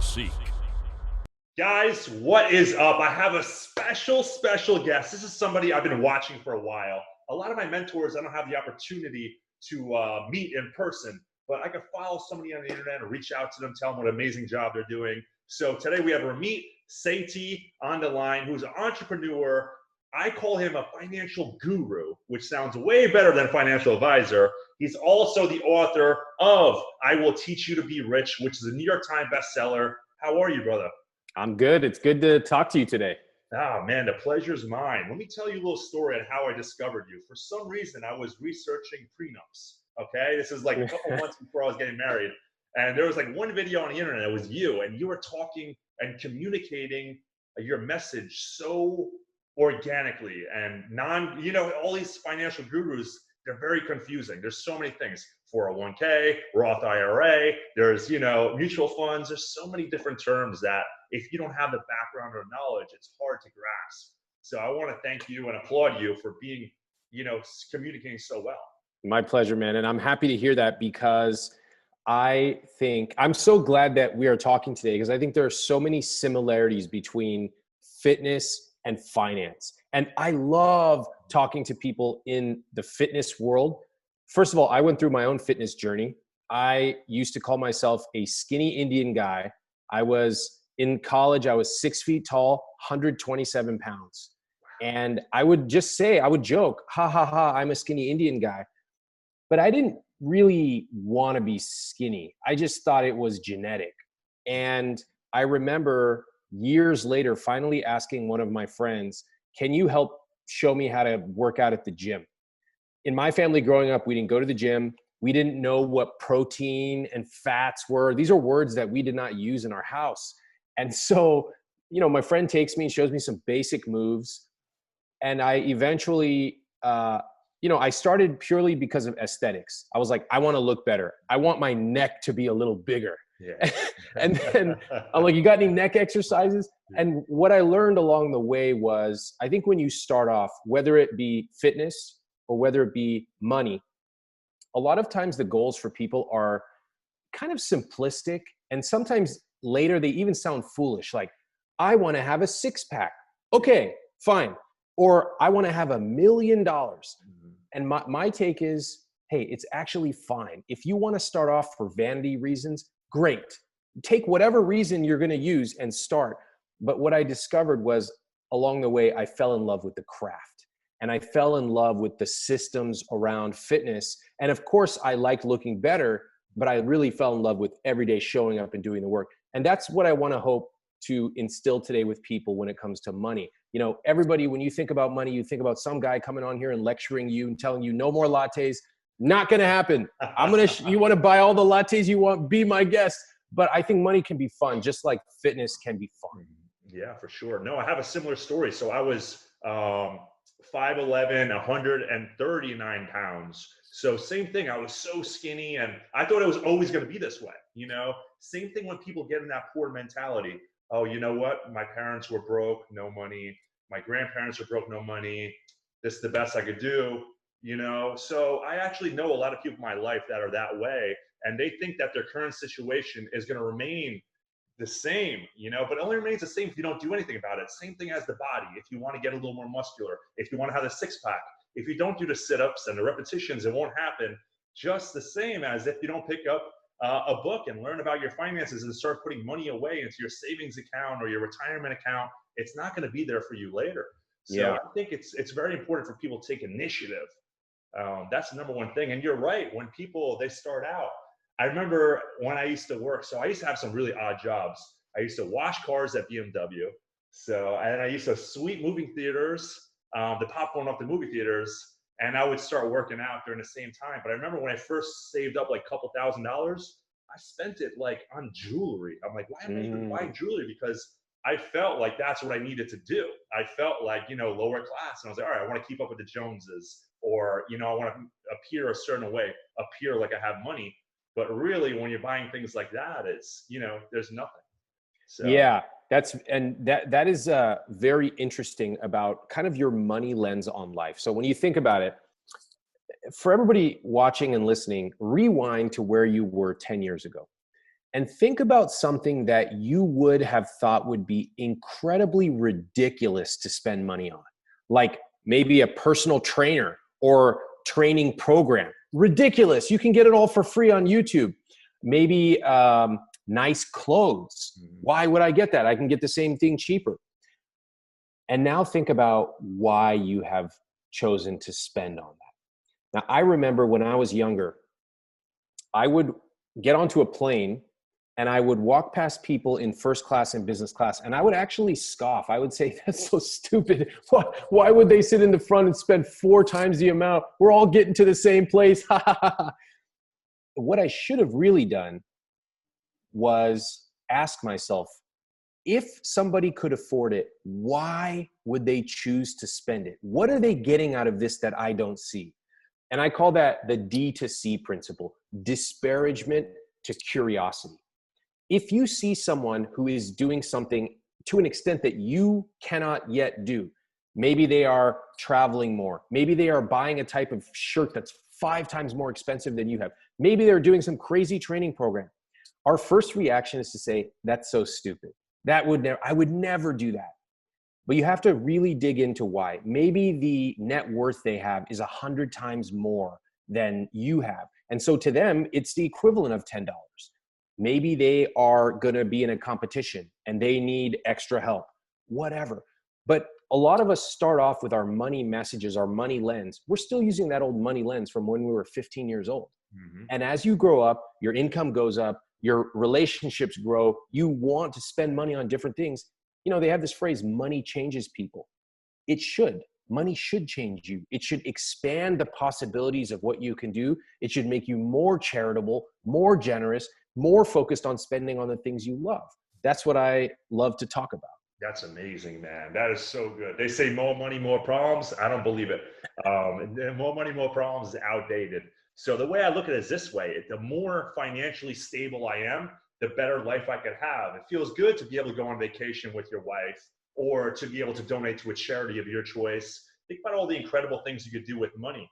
Physique. Guys, what is up? I have a special guest. This is somebody I've been watching for a while. A lot of my mentors, I don't have the opportunity to meet in person, but I can follow somebody on the internet and reach out to them, tell them what an amazing job they're doing. So today we have Ramit Sethi on the line, who's an entrepreneur. I call him a financial guru, which sounds way better than financial advisor. He's also the author of I Will Teach You to Be Rich, which is a New York Times bestseller. How are you, brother? I'm good. It's good to talk to you today. Oh, man, the pleasure's mine. Let me tell you a little story on how I discovered you. For some reason, I was researching prenups, okay? This is like a couple months before I was getting married. And there was like one video on the internet. It was you, and you were talking and communicating your message so organically and all these financial gurus, they're very confusing. There's so many things. 401k, Roth IRA, there's, mutual funds. There's so many different terms that if you don't have the background or knowledge, it's hard to grasp. So I want to thank you and applaud you for being, communicating so well. My pleasure, man. And I'm happy to hear that because I'm so glad that we are talking today because I think there are so many similarities between fitness and finance. And I love talking to people in the fitness world. First of all, I went through my own fitness journey. I used to call myself a skinny Indian guy. In college, I was 6 feet tall, 127 pounds. And I would joke, ha, ha, ha, I'm a skinny Indian guy. But I didn't really want to be skinny. I just thought it was genetic. And I remember years later, finally asking one of my friends, can you help show me how to work out at the gym? In my family growing up, we didn't go to the gym. We didn't know what protein and fats were. These are words that we did not use in our house. And so, my friend takes me and shows me some basic moves. And I eventually, I started purely because of aesthetics. I was like, I want to look better. I want my neck to be a little bigger. Yeah. And then I'm like, you got any neck exercises? And what I learned along the way was, I think when you start off, whether it be fitness or whether it be money, a lot of times the goals for people are kind of simplistic. And sometimes later they even sound foolish. Like, I want to have a six-pack. Okay, fine. Or I want to have $1 million. And my take is, hey, it's actually fine. If you want to start off for vanity reasons, great. Take whatever reason you're going to use and start. But what I discovered was along the way, I fell in love with the craft. And I fell in love with the systems around fitness. And of course, I like looking better, but I really fell in love with every day showing up and doing the work. And that's what I want to hope to instill today with people when it comes to money. Everybody, when you think about money, you think about some guy coming on here and lecturing you and telling you no more lattes. Not going to happen. You want to buy all the lattes you want, be my guest. But I think money can be fun, just like fitness can be fun. Yeah, for sure. No, I have a similar story. So I was 5'11", 139 pounds. So same thing. I was so skinny and I thought it was always going to be this way. Same thing when people get in that poor mentality. Oh, you know what? My parents were broke, no money. My grandparents were broke, no money. This is the best I could do. So I actually know a lot of people in my life that are that way, and they think that their current situation is going to remain the same, but it only remains the same if you don't do anything about it. Same thing as the body. If you want to get a little more muscular, if you want to have a six-pack, if you don't do the sit-ups and the repetitions, it won't happen. Just the same as if you don't pick up a book and learn about your finances and start putting money away into your savings account or your retirement account, it's not going to be there for you later. So yeah. I think it's very important for people to take initiative. That's the number one thing. And you're right. When they start out, I remember when I used to work. So I used to have some really odd jobs. I used to wash cars at BMW. And I used to sweep movie theaters, the popcorn off the movie theaters. And I would start working out during the same time. But I remember when I first saved up like a couple $1,000s, I spent it like on jewelry. I'm like, why am I even buying jewelry? Because I felt like that's what I needed to do. I felt like, lower class. And I was like, all right, I want to keep up with the Joneses, or, I want to appear a certain way, appear like I have money. But really, when you're buying things like that, it's, there's nothing. So. Yeah, that is very interesting about kind of your money lens on life. So when you think about it, for everybody watching and listening, rewind to where you were 10 years ago. and think about something that you would have thought would be incredibly ridiculous to spend money on, like maybe a personal trainer or training program. Ridiculous. You can get it all for free on YouTube. Maybe nice clothes. Why would I get that? I can get the same thing cheaper. And now think about why you have chosen to spend on that. Now, I remember when I was younger, I would get onto a plane and I would walk past people in first class and business class, and I would actually scoff. I would say, that's so stupid. Why would they sit in the front and spend 4 times the amount? We're all getting to the same place. What I should have really done was ask myself, if somebody could afford it, why would they choose to spend it? What are they getting out of this that I don't see? And I call that the D to C principle, disparagement to curiosity. If you see someone who is doing something to an extent that you cannot yet do, maybe they are traveling more, maybe they are buying a type of shirt that's 5 times more expensive than you have, maybe they're doing some crazy training program. Our first reaction is to say, that's so stupid. I would never do that. But you have to really dig into why. Maybe the net worth they have is 100 times more than you have. And so to them, it's the equivalent of $10. Maybe they are going to be in a competition and they need extra help, whatever. But a lot of us start off with our money messages, our money lens. We're still using that old money lens from when we were 15 years old. Mm-hmm. And as you grow up, your income goes up, your relationships grow, you want to spend money on different things. You know, they have this phrase, money changes people. It should. Money should change you. It should expand the possibilities of what you can do. It should make you more charitable, more generous, more focused on spending on the things you love. That's what I love to talk about. That's amazing, man. That is so good. They say more money, more problems. I don't believe it. More money, more problems is outdated. So the way I look at it is this way. The more financially stable I am, the better life I could have. It feels good to be able to go on vacation with your wife or to be able to donate to a charity of your choice. Think about all the incredible things you could do with money.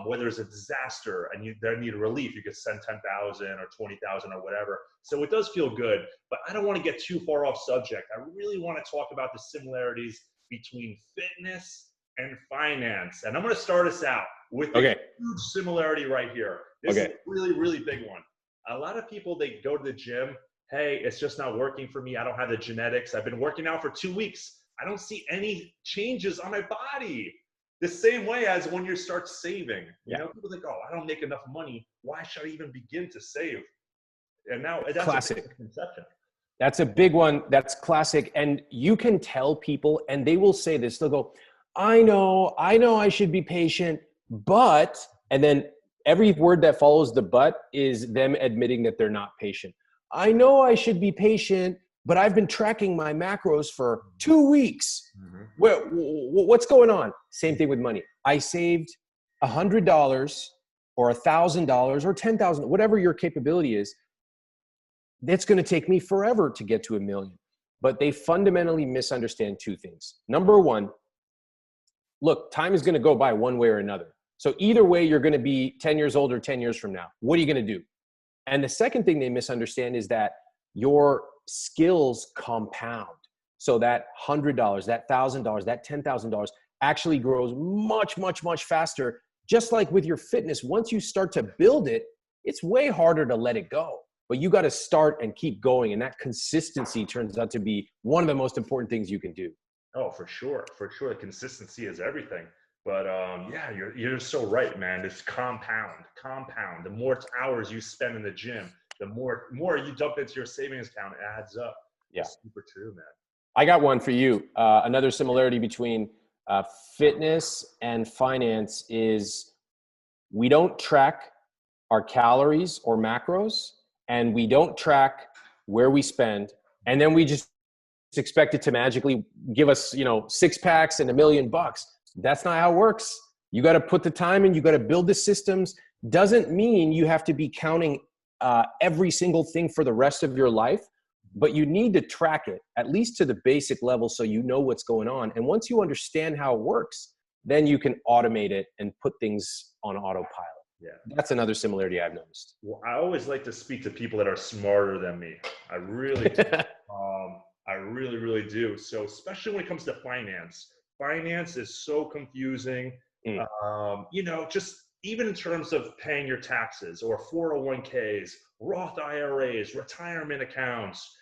Whether it's a disaster and you need relief, you could send 10,000 or 20,000 or whatever. So it does feel good, but I don't want to get too far off subject. I really want to talk about the similarities between fitness and finance. And I'm going to start us out with a huge similarity right here. This is a really, really big one. A lot of people, they go to the gym. Hey, it's just not working for me. I don't have the genetics. I've been working out for 2 weeks. I don't see any changes on my body. The same way as when you start saving. You know, people think, oh, I don't make enough money. Why should I even begin to save? And now that's classic. A misconception. That's a big one. That's classic. And you can tell people, and they will say this. They'll go, I know I should be patient, but, and then every word that follows the but is them admitting that they're not patient. I know I should be patient, but I've been tracking my macros for 2 weeks. Mm-hmm. What's going on? Same thing with money. I saved $100 or $1,000 or $10,000, whatever your capability is. That's going to take me forever to get to $1 million. But they fundamentally misunderstand 2 things. Number one, look, time is going to go by one way or another. So either way, you're going to be 10 years old or 10 years from now. What are you going to do? And the second thing they misunderstand is that your skills compound. So that $100, that $1,000, that $10,000 actually grows much, much, much faster. Just like with your fitness, once you start to build it, it's way harder to let it go. But you got to start and keep going. And that consistency turns out to be one of the most important things you can do. Oh, for sure. For sure. Consistency is everything. But yeah, you're so right, man. It's compound. The more hours you spend in the gym, the more you dump into your savings account, it adds up. Yeah. It's super true, man. I got one for you. Another similarity between fitness and finance is we don't track our calories or macros, and we don't track where we spend, and then we just expect it to magically give us, 6 packs and $1 million. That's not how it works. You got to put the time in. You got to build the systems. Doesn't mean you have to be counting every single thing for the rest of your life, but you need to track it at least to the basic level so you know what's going on. And once you understand how it works, then you can automate it and put things on autopilot. That's another similarity I've noticed. Well, I always like to speak to people that are smarter than me. I really do. I really, really do. So especially when it comes to finance, finance is so confusing. Just even in terms of paying your taxes or 401ks, Roth IRAs, retirement accounts.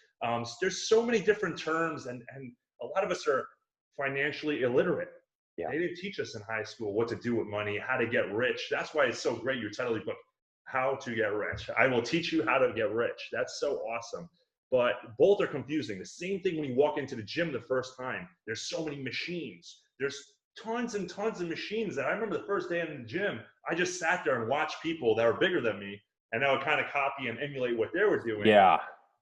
There's so many different terms, and a lot of us are financially illiterate. Yeah. They didn't teach us in high school what to do with money, how to get rich. That's why it's so great. Your title of your book, How to Get Rich. I will teach you how to get rich. That's so awesome. But both are confusing. The same thing when you walk into the gym the first time. There's so many machines. There's tons and tons of machines that I remember the first day in the gym, I just sat there and watched people that were bigger than me, and I would kind of copy and emulate what they were doing. Yeah.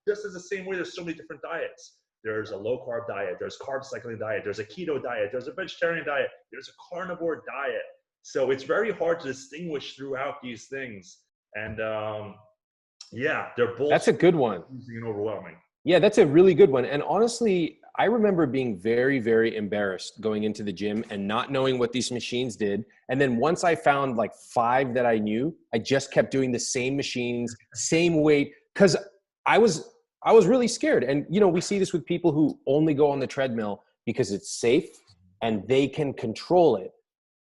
Just as the same way, there's so many different diets. There's a low carb diet, there's carb cycling diet, there's a keto diet, there's a vegetarian diet, there's a carnivore diet. So it's very hard to distinguish throughout these things. And they're both— That's a good one. confusing and overwhelming. Yeah, that's a really good one. And honestly, I remember being very, very embarrassed going into the gym and not knowing what these machines did. And then once I found like 5 that I knew, I just kept doing the same machines, same weight, because I was really scared. And, we see this with people who only go on the treadmill because it's safe and they can control it.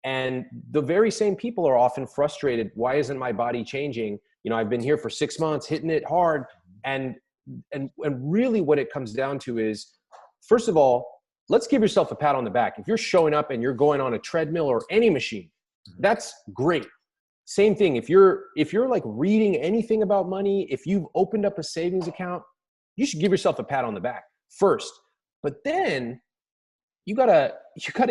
And the very same people are often frustrated. Why isn't my body changing? I've been here for 6 months, hitting it hard. And really what it comes down to is, first of all, let's give yourself a pat on the back. If you're showing up and you're going on a treadmill or any machine, that's great. Same thing. If you're like reading anything about money, if you've opened up a savings account, you should give yourself a pat on the back first. But then you gotta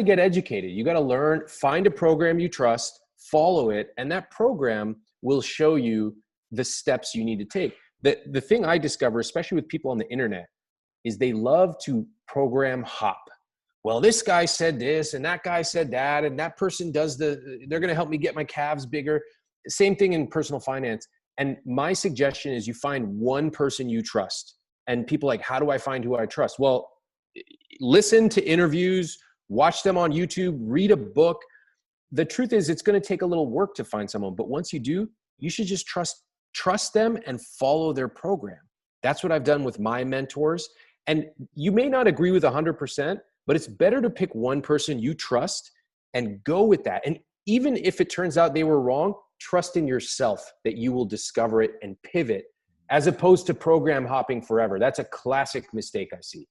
get educated. You gotta learn, find a program you trust, follow it, and that program will show you the steps you need to take. The thing I discover, especially with people on the internet, is they love to program hop. Well, this guy said this and that guy said that, and that person they're going to help me get my calves bigger. Same thing in personal finance. And my suggestion is you find one person you trust. And people like, how do I find who I trust? Well, listen to interviews, watch them on YouTube, read a book. The truth is it's going to take a little work to find someone, but once you do, you should just trust them and follow their program. That's what I've done with my mentors. And you may not agree with 100%, but it's better to pick one person you trust and go with that. And even if it turns out they were wrong, trust in yourself that you will discover it and pivot, as opposed to program hopping forever. That's a classic mistake I see.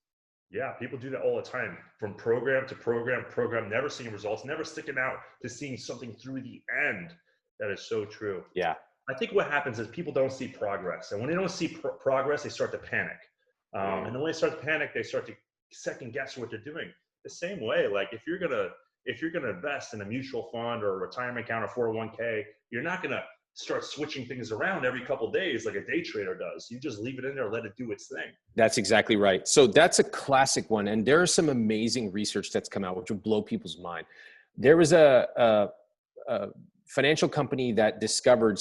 Yeah, people do that all the time. From program to program, never seeing results, never sticking out to seeing something through the end. That is so true. Yeah. I think what happens is people don't see progress. And when they don't see progress, they start to panic. And then when they start to panic, they start to second guess what they're doing. The same way, like if you're gonna invest in a mutual fund or a retirement account or 401k, you're not gonna start switching things around every couple of days like a day trader does. You just leave it in there, let it do its thing. That's exactly right. So that's a classic one. And there is some amazing research that's come out, which will blow people's mind. There was a financial company that discovered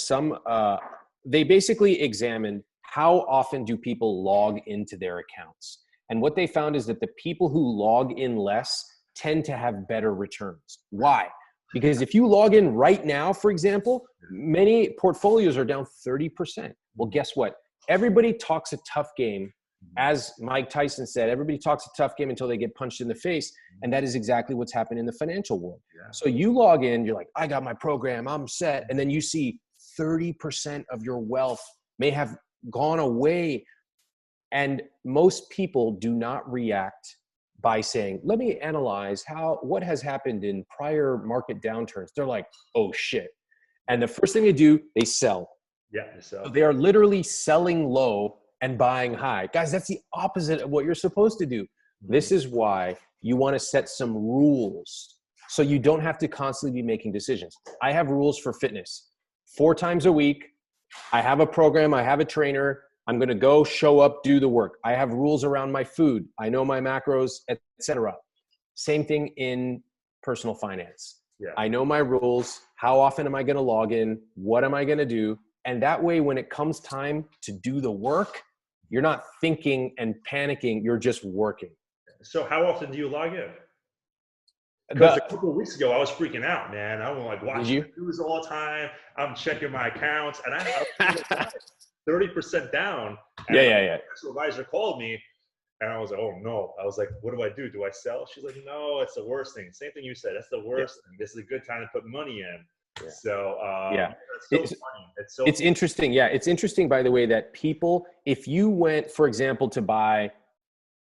they basically examined how often do people log into their accounts. And what they found is that the people who log in less tend to have better returns. Why? Because if you log in right now, for example, many portfolios are down 30%. Well, guess what? Everybody talks a tough game. As Mike Tyson said, everybody talks a tough game until they get punched in the face. And that is exactly what's happened in the financial world. Yeah. So you log in, you're like, I got my program, I'm set. And then you see 30% of your wealth may have gone away. And most people do not react by saying, let me analyze what has happened in prior market downturns. They're like, oh shit. And the first thing they do, they sell. Yeah, they sell. So they are literally selling low and buying high. Guys, that's the opposite of what you're supposed to do. Mm-hmm. This is why you want to set some rules so you don't have to constantly be making decisions. I have rules for fitness. 4 times a week, I have a program, I have a trainer. I'm going to go show up, do the work. I have rules around my food. I know my macros, etc. Same thing in personal finance. Yeah. I know my rules. How often am I going to log in? What am I going to do? And that way, when it comes time to do the work, you're not thinking and panicking. You're just working. So how often do you log in? Because a couple of weeks ago, I was freaking out, man. I was like watching the news all the time. I'm checking my accounts, and I was 30% down. And yeah. the advisor called me, and I was like, oh no. I was like, what do I do? Do I sell? She's like, no, it's the worst thing. Same thing you said. That's the worst thing. This is a good time to put money in. Yeah. So it's so funny. It's interesting. Yeah, it's interesting, by the way, that people, if you went, for example, to buy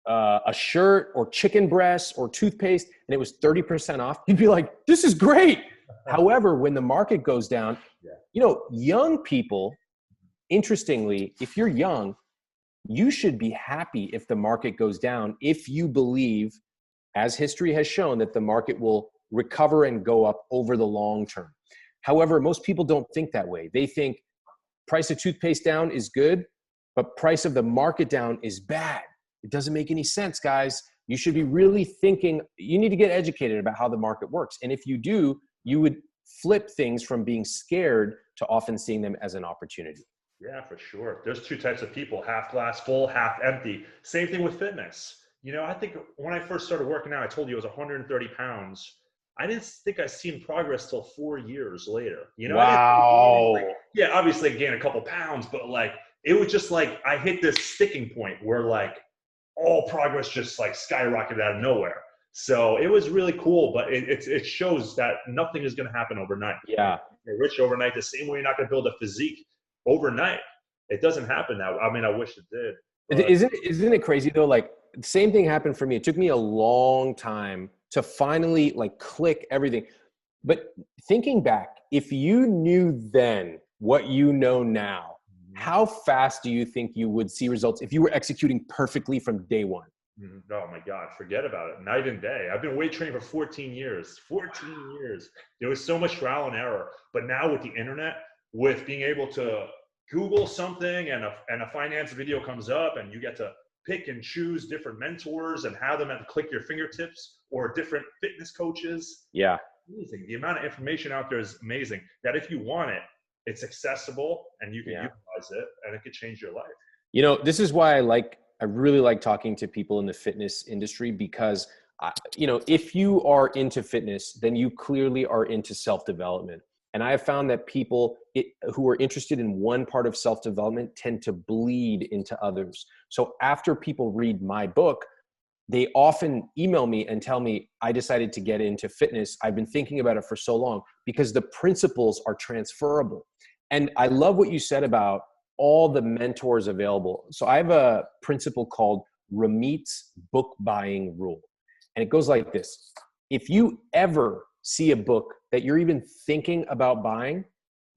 a shirt or chicken breasts or toothpaste and it was 30% off, you'd be like, this is great. However, when the market goes down, young people, interestingly, if you're young, you should be happy if the market goes down, if you believe, as history has shown, that the market will recover and go up over the long term. However, most people don't think that way. They think price of toothpaste down is good, but price of the market down is bad. It doesn't make any sense, guys. You should be really thinking, you need to get educated about how the market works. And if you do, you would flip things from being scared to often seeing them as an opportunity. Yeah, for sure. There's two types of people, half glass full, half empty. Same thing with fitness. I think when I first started working out, I told you I was 130 pounds. I didn't think I seen progress till 4 years later. Wow. Obviously I gained a couple pounds, but it was just I hit this sticking point where all progress just skyrocketed out of nowhere. So it was really cool, but it shows that nothing is going to happen overnight. Yeah. You're rich overnight, the same way you're not going to build a physique overnight. It doesn't happen now. I mean, I wish it did. But Isn't it crazy though? The same thing happened for me. It took me a long time to finally click everything. But thinking back, if you knew then what you know now, how fast do you think you would see results if you were executing perfectly from day one? Oh my God, forget about it. Night and day. I've been weight training for 14 years. 14 years. There was so much trial and error. But now with the internet, with being able to Google something and a finance video comes up and you get to pick and choose different mentors and have them at the click of your fingertips or different fitness coaches. Yeah. Amazing. The amount of information out there is amazing that if you want it, it's accessible and you can utilize it and it could change your life. This is why I really like talking to people in the fitness industry because, if you are into fitness, then you clearly are into self-development. And I have found that people who are interested in one part of self-development tend to bleed into others. So after people read my book, they often email me and tell me, I decided to get into fitness. I've been thinking about it for so long because the principles are transferable. And I love what you said about all the mentors available. So I have a principle called Ramit's book buying rule. And it goes like this. If you ever see a book that you're even thinking about buying,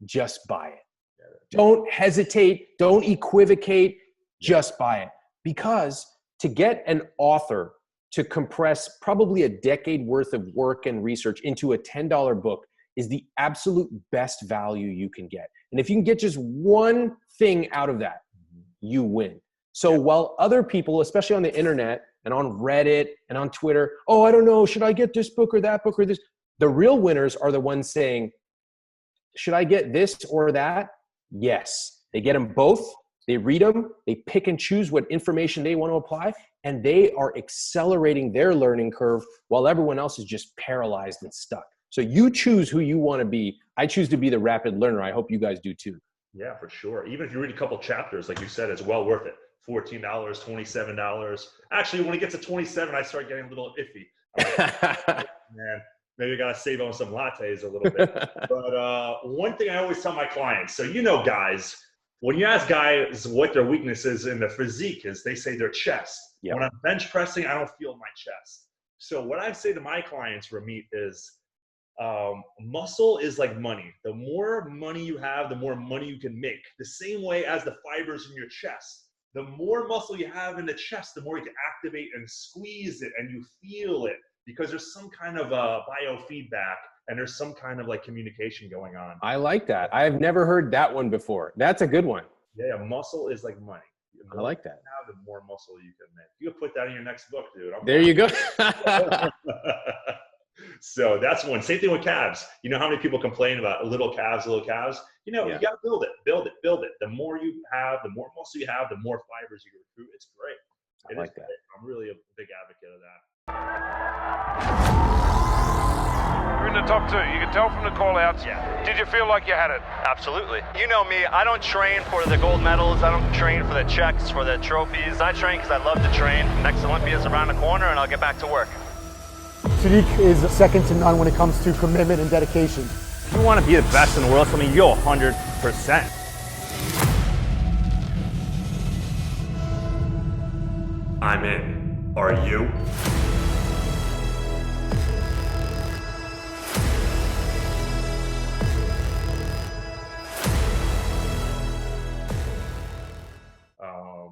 just buy it. Don't hesitate. Don't equivocate. Just buy it. Because to get an author to compress probably a decade worth of work and research into a $10 book is the absolute best value you can get. And if you can get just one thing out of that, you win. So while other people, especially on the internet and on Reddit and on Twitter, oh, I don't know, should I get this book or that book or this? The real winners are the ones saying, should I get this or that? Yes. They get them both. They read them. They pick and choose what information they want to apply. And they are accelerating their learning curve while everyone else is just paralyzed and stuck. So you choose who you want to be. I choose to be the rapid learner. I hope you guys do too. Yeah, for sure. Even if you read a couple chapters, like you said, it's well worth it. $14, $27. Actually, when it gets to 27, I start getting a little iffy. Man, maybe I got to save on some lattes a little bit. But one thing I always tell my clients, so guys, when you ask guys what their weaknesses in their physique is, they say their chest. Yep. When I'm bench pressing, I don't feel my chest. So what I say to my clients, Ramit, is muscle is like money. The more money you have, the more money you can make. The same way as the fibers in your chest. The more muscle you have in the chest, the more you can activate and squeeze it and you feel it because there's some kind of biofeedback and there's some kind of communication going on. I like that. I've never heard that one before. That's a good one. Yeah, muscle is like money. I like that. Now, the more muscle you can make. You can put that in your next book, dude. There you go. So that's one. Same thing with calves. You know how many people complain about little calves? You got to build it. The more you have, the more muscle you have, the more fibers you can recruit. It's great. I like that. I'm really a big advocate of that. top two. You can tell from the call-outs. Yeah. Did you feel like you had it? Absolutely. You know me, I don't train for the gold medals. I don't train for the checks, for the trophies. I train because I love to train. Next Olympia is around the corner and I'll get back to work. Sadik is second to none when it comes to commitment and dedication. If you want to be the best in the world, something you're 100%. I'm in. Are you?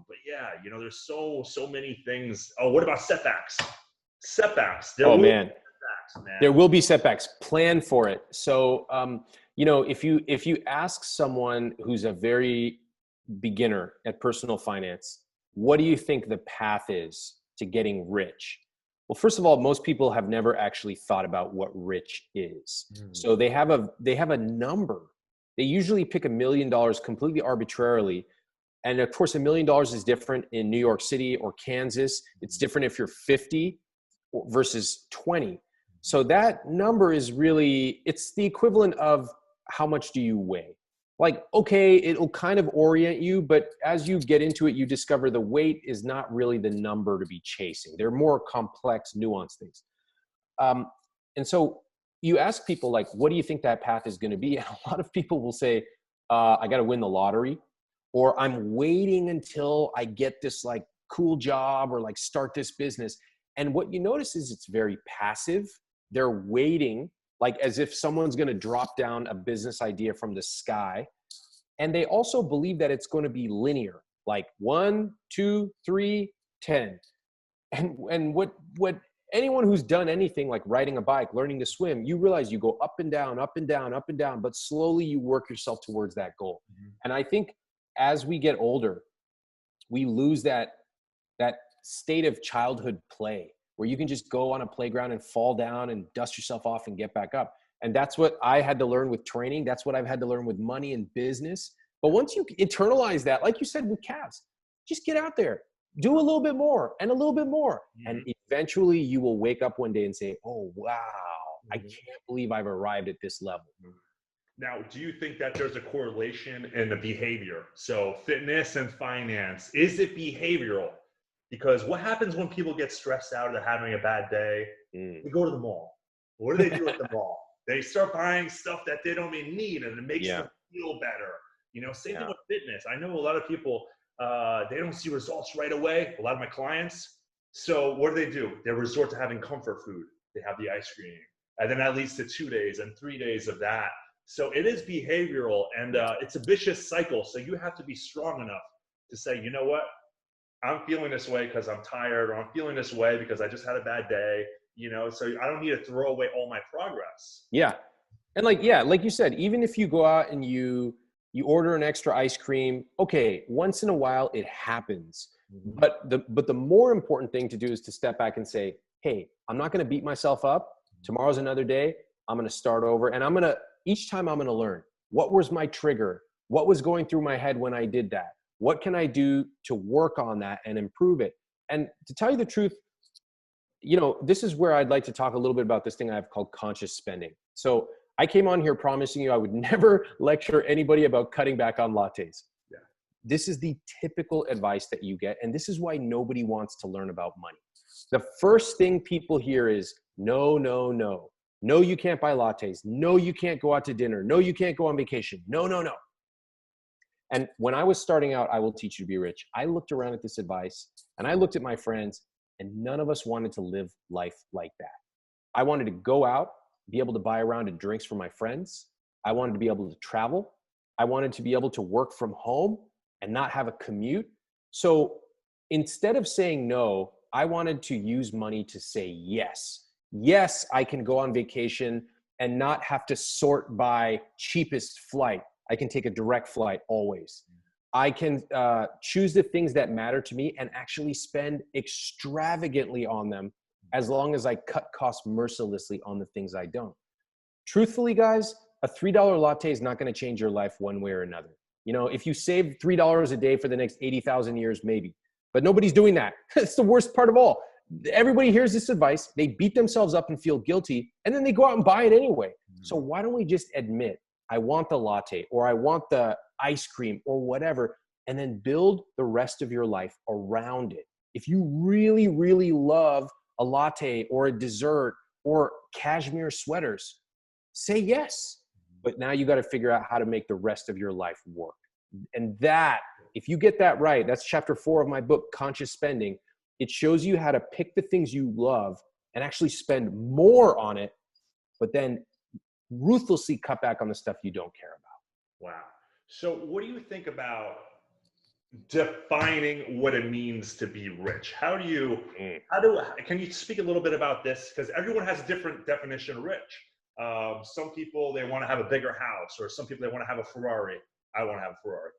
But yeah, you know, there's so many things. Oh, what about setbacks? Setbacks. Man. There will be setbacks. Plan for it. So, you know, if you ask someone who's a very beginner at personal finance, what do you think the path is to getting rich? Well, first of all, most people have never actually thought about what rich is. So they have a number. They usually pick $1 million completely arbitrarily. And of course, $1 million is different in New York City or Kansas. It's different if you're 50 versus 20. So that number is really, it's the equivalent of how much do you weigh? Like, okay, it'll kind of orient you, but as you get into it, you discover the weight is not really the number to be chasing. They're more complex, nuanced things. And so you ask people like, what do you think that path is going to be? And a lot of people will say, I got to win the lottery, or I'm waiting until I get this like cool job or like start this business. And what you notice is it's very passive. They're waiting, like as if someone's going to drop down a business idea from the sky. And they also believe that it's going to be linear, like 1, 2, 3, 10. And what anyone who's done anything like riding a bike, learning to swim, you realize you go up and down, up and down, up and down, but slowly you work yourself towards that goal. And I think as we get older, we lose that state of childhood play where you can just go on a playground and fall down and dust yourself off and get back up. And that's what I had to learn with training. That's what I've had to learn with money and business. But once you internalize that, like you said with calves, just get out there, do a little bit more and a little bit more. And eventually you will wake up one day and say, oh, wow, I can't believe I've arrived at this level. Now, do you think that there's a correlation in the behavior? So fitness and finance, is it behavioral? Because what happens when people get stressed out or they're having a bad day? They go to the mall. What do they do at the mall? They start buying stuff that they don't even need, and it makes them feel better. You know, same thing with fitness. I know a lot of people, they don't see results right away, a lot of my clients. So what do? They resort to having comfort food. They have the ice cream. And then that leads to 2 days and 3 days of that. So it is behavioral, and it's a vicious cycle. So you have to be strong enough to say, you know what? I'm feeling this way because I'm tired, or I'm feeling this way because I just had a bad day, you know, so I don't need to throw away all my progress. Yeah. And like you said, even if you go out and you order an extra ice cream, okay, once in a while it happens. But the more important thing to do is to step back and say, hey, I'm not going to beat myself up. Tomorrow's another day. I'm going to start over. And each time I'm going to learn, what was my trigger? What was going through my head when I did that? What can I do to work on that and improve it? And to tell you the truth, you know, this is where I'd like to talk a little bit about this thing I have called conscious spending. So I came on here promising you I would never lecture anybody about cutting back on lattes. Yeah. This is the typical advice that you get. And this is why nobody wants to learn about money. The first thing people hear is no, no, no. No, you can't buy lattes. No, you can't go out to dinner. No, you can't go on vacation. No, no, no. And when I was starting out, I will teach you to be rich. I looked around at this advice and I looked at my friends, and none of us wanted to live life like that. I wanted to go out, be able to buy a round of drinks for my friends. I wanted to be able to travel. I wanted to be able to work from home and not have a commute. So instead of saying no, I wanted to use money to say yes. Yes, I can go on vacation and not have to sort by cheapest flight. I can take a direct flight always. I can choose the things that matter to me and actually spend extravagantly on them as long as I cut costs mercilessly on the things I don't. Truthfully, guys, a $3 latte is not going to change your life one way or another. You know, if you save $3 a day for the next 80,000 years, maybe. But nobody's doing that. It's the worst part of all. everybody hears this advice, they beat themselves up and feel guilty, and then they go out and buy it anyway. So why don't we just admit, I want the latte, or I want the ice cream, or whatever, and then build the rest of your life around it. If you really, really love a latte or a dessert or cashmere sweaters, say yes. But now you got to figure out how to make the rest of your life work. And that, if you get that right, that's chapter 4 of my book, Conscious Spending. It shows you how to pick the things you love and actually spend more on it, but then ruthlessly cut back on the stuff you don't care about. Wow. So what do you think about defining what it means to be rich? Can you speak a little bit about this? Because everyone has a different definition of rich. Some people, they want to have a bigger house, or some people, they want to have a Ferrari. I want to have a Ferrari.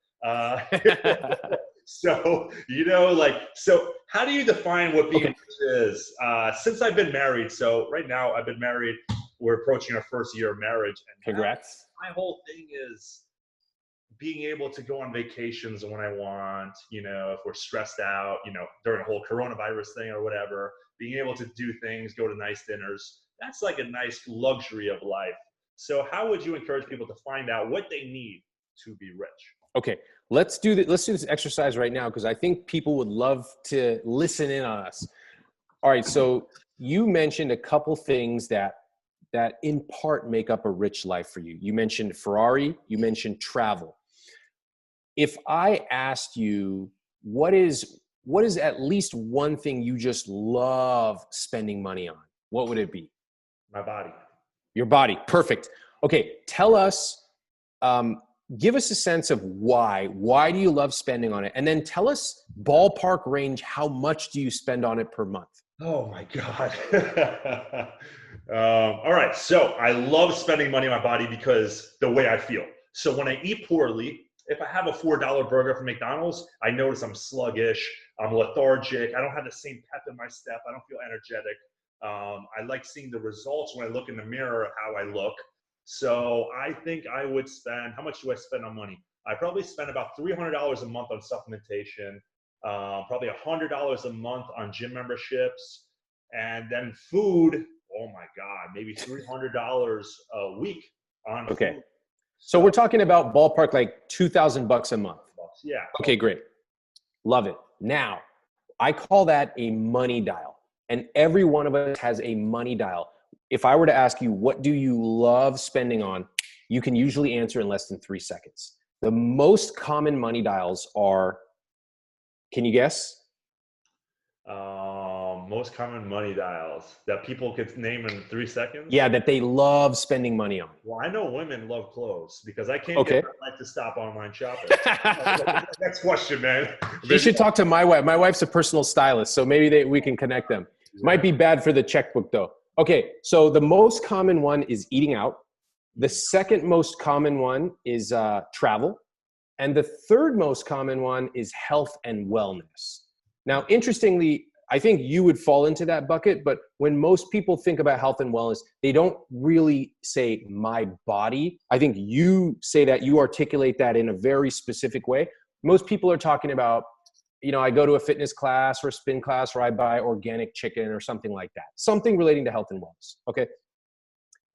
So how do you define what being rich is? Since I've been married, so right now I've been married, we're approaching our first year of marriage. And Congrats. My whole thing is being able to go on vacations when I want, if we're stressed out, during the whole coronavirus thing or whatever, being able to do things, go to nice dinners. That's like a nice luxury of life. So how would you encourage people to find out what they need to be rich? Okay, let's do this exercise right now, because I think people would love to listen in on us. All right, so you mentioned a couple things that in part make up a rich life for you. You mentioned Ferrari, you mentioned travel. If I asked you, what is at least one thing you just love spending money on, what would it be? My body. Your body, perfect. Okay, tell us, give us a sense of why. Why do you love spending on it? And then tell us ballpark range, how much do you spend on it per month? Oh my God. All right. So I love spending money on my body because the way I feel. So when I eat poorly, if I have a $4 burger from McDonald's, I notice I'm sluggish, I'm lethargic, I don't have the same pep in my step, I don't feel energetic. I like seeing the results when I look in the mirror of how I look. So I think I would spend, how much do I spend on money? I probably spend about $300 a month on supplementation, probably $100 a month on gym memberships, and then food, oh my God, maybe $300 a week on food. So we're talking about ballpark like $2,000 a month. Yeah. Okay, great. Love it. Now, I call that a money dial. And every one of us has a money dial. If I were to ask you, what do you love spending on? You can usually answer in less than 3 seconds. The most common money dials are, can you guess? Most common money dials that people could name in 3 seconds? Yeah, that they love spending money on. Well, I know women love clothes because I can't get my wife to stop online shopping. Next question, man. You should talk to my wife. My wife's a personal stylist, so maybe we can connect them. Might be bad for the checkbook though. Okay, so the most common one is eating out. The second most common one is travel. And the third most common one is health and wellness. Now, interestingly, I think you would fall into that bucket, but when most people think about health and wellness, they don't really say my body. I think you say that, you articulate that in a very specific way. Most people are talking about, I go to a fitness class or a spin class, or I buy organic chicken or something like that. Something relating to health and wellness, okay?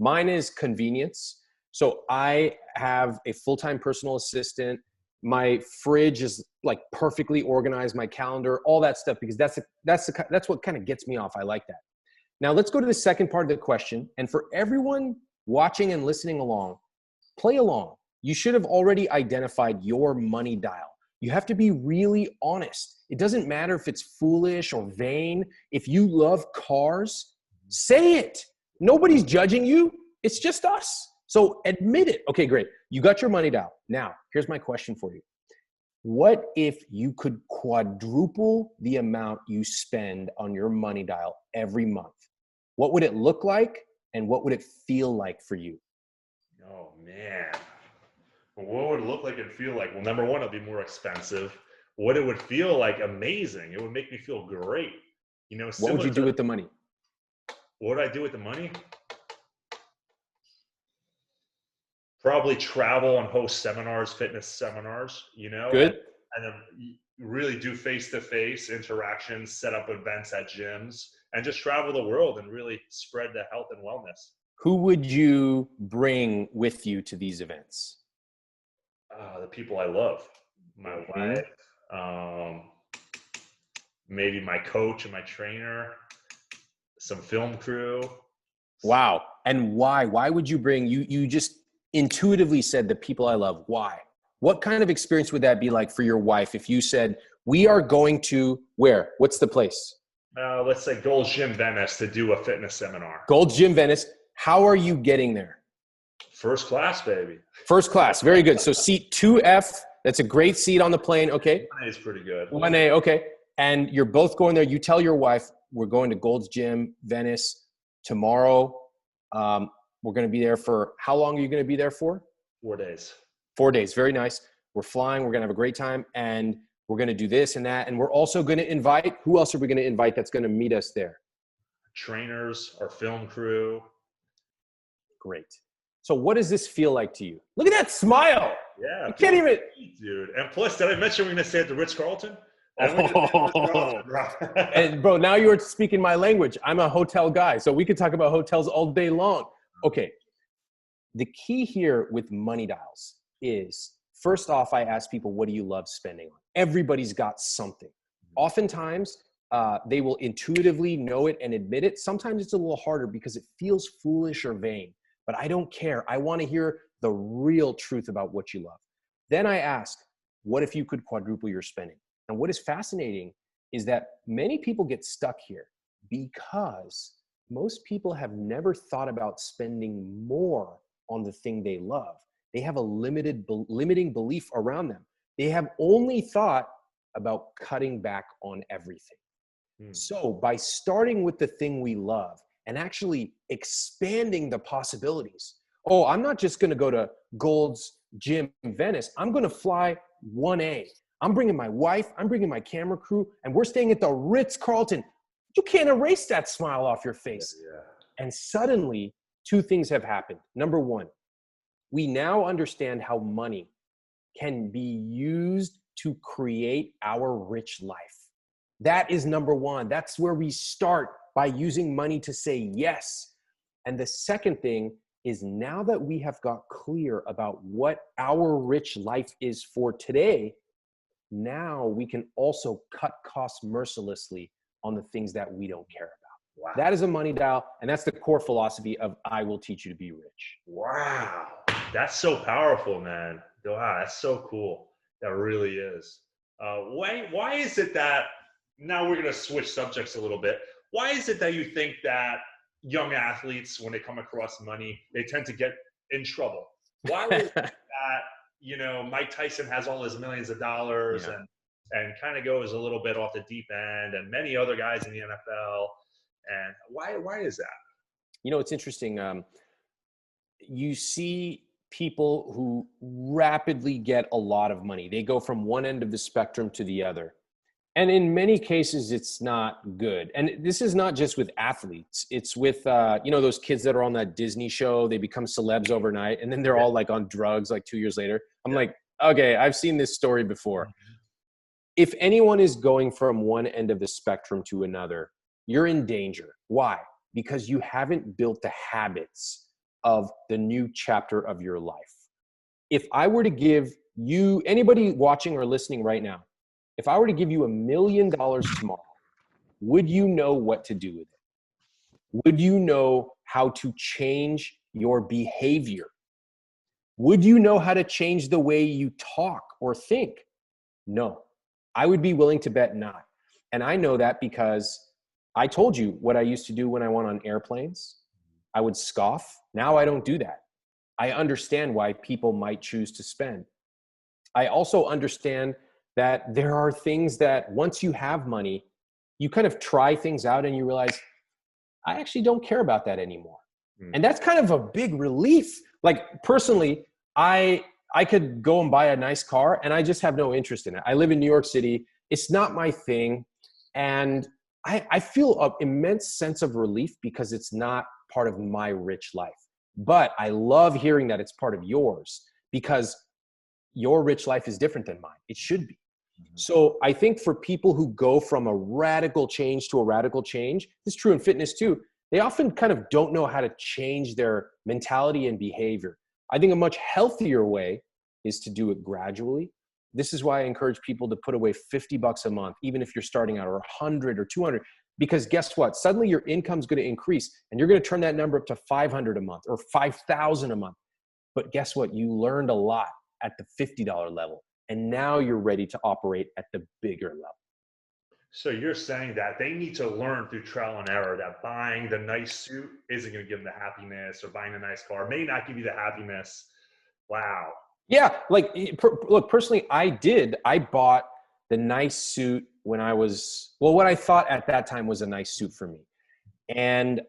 Mine is convenience. So I have a full-time personal assistant. My fridge is like perfectly organized, my calendar, all that stuff, because that's what kind of gets me off. I like that. Now let's go to the second part of the question. And for everyone watching and listening along, play along. You should have already identified your money dial. You have to be really honest. It doesn't matter if it's foolish or vain. If you love cars, say it. Nobody's judging you. It's just us. So admit it. Okay, great. You got your money dial. Now, here's my question for you. What if you could quadruple the amount you spend on your money dial every month? What would it look like, and what would it feel like for you? Oh, man. What would it look like and feel like? Well, number one, it'll be more expensive. What it would feel like, amazing. It would make me feel great. What would you do with the money? What would I do with the money? Probably travel and host seminars, fitness seminars, Good. And then really do face-to-face interactions, set up events at gyms, and just travel the world and really spread the health and wellness. Who would you bring with you to these events? The people I love, my wife, maybe my coach and my trainer, some film crew. Wow. And why? Why would you bring you just intuitively said the people I love. Why? What kind of experience would that be like for your wife if you said, we are going to where? What's the place? Let's say Gold's Gym Venice to do a fitness seminar. Gold's Gym Venice. How are you getting there? First class, baby. First class. Very good. So seat 2F. That's a great seat on the plane. Okay. 1A is pretty good. 1A. Okay. And you're both going there. You tell your wife, we're going to Gold's Gym Venice tomorrow. We're going to be there for, how long are you going to be there for? 4 days. 4 days. Very nice. We're flying. We're going to have a great time. And we're going to do this and that. And we're also going to invite, who else are we going to invite that's going to meet us there? Trainers, our film crew. Great. So what does this feel like to you? Look at that smile. Yeah. You can't even. Dude. And plus, did I mention we're going to stay at the Ritz-Carlton? And bro, now you're speaking my language. I'm a hotel guy, so we could talk about hotels all day long. Okay. The key here with money dials is, first off, I ask people, what do you love spending on? Everybody's got something. Oftentimes, they will intuitively know it and admit it. Sometimes it's a little harder because it feels foolish or vain, but I don't care. I want to hear the real truth about what you love. Then I ask, what if you could quadruple your spending? And what is fascinating is that many people get stuck here because most people have never thought about spending more on the thing they love. They have a limiting belief around them. They have only thought about cutting back on everything. So by starting with the thing we love and actually expanding the possibilities, oh, I'm not just going to go to Gold's Gym Venice. I'm going to fly 1A. I'm bringing my wife, I'm bringing my camera crew, and we're staying at the Ritz-Carlton. You can't erase that smile off your face. Yeah. And suddenly, two things have happened. Number one, we now understand how money can be used to create our rich life. That is number one. That's where we start, by using money to say yes. And the second thing is, now that we have got clear about what our rich life is for today, now we can also cut costs mercilessly on the things that we don't care about. Wow. That is a money dial, and that's the core philosophy of I will teach you to be rich. Wow. That's so powerful, man. Wow, that's so cool. That really is. Why is it that, now we're going to switch subjects a little bit. Why is it that you think that young athletes, when they come across money, they tend to get in trouble? Why is it that, you know, Mike Tyson has all his millions of dollars and kind of goes a little bit off the deep end, and many other guys in the NFL? And why is that? You know, it's interesting. You see people who rapidly get a lot of money. They go from one end of the spectrum to the other. And in many cases, it's not good. And this is not just with athletes. It's with, you know, those kids that are on that Disney show. They become celebs overnight, and then they're all like on drugs like 2 years later. I'm like, okay, I've seen this story before. If anyone is going from one end of the spectrum to another, you're in danger. Why? Because you haven't built the habits of the new chapter of your life. If I were to give you, anybody watching or listening right now, if I were to give you $1 million tomorrow, would you know what to do with it? Would you know how to change your behavior? Would you know how to change the way you talk or think? No. I would be willing to bet not. And I know that because I told you what I used to do when I went on airplanes. I would scoff. Now I don't do that. I understand why people might choose to spend. I also understand that there are things that once you have money, you kind of try things out and you realize, I actually don't care about that anymore. And that's kind of a big relief. Like personally, I could go and buy a nice car and I just have no interest in it. I live in New York City. It's not my thing. And I feel an immense sense of relief because it's not part of my rich life. But I love hearing that it's part of yours, because your rich life is different than mine. It should be. So I think for people who go from a radical change to a radical change, this is true in fitness too, they often kind of don't know how to change their mentality and behavior. I think a much healthier way is to do it gradually. This is why I encourage people to put away $50 a month, even if you're starting out, or 100 or 200, because guess what? Suddenly your income's going to increase and you're going to turn that number up to 500 a month or 5,000 a month. But guess what? You learned a lot at the $50 level. And now you're ready to operate at the bigger level. So you're saying that they need to learn through trial and error that buying the nice suit isn't going to give them the happiness, or buying a nice car may not give you the happiness. Wow. Yeah. Like, look, personally, I bought the nice suit when I was, well, what I thought at that time was a nice suit for me. And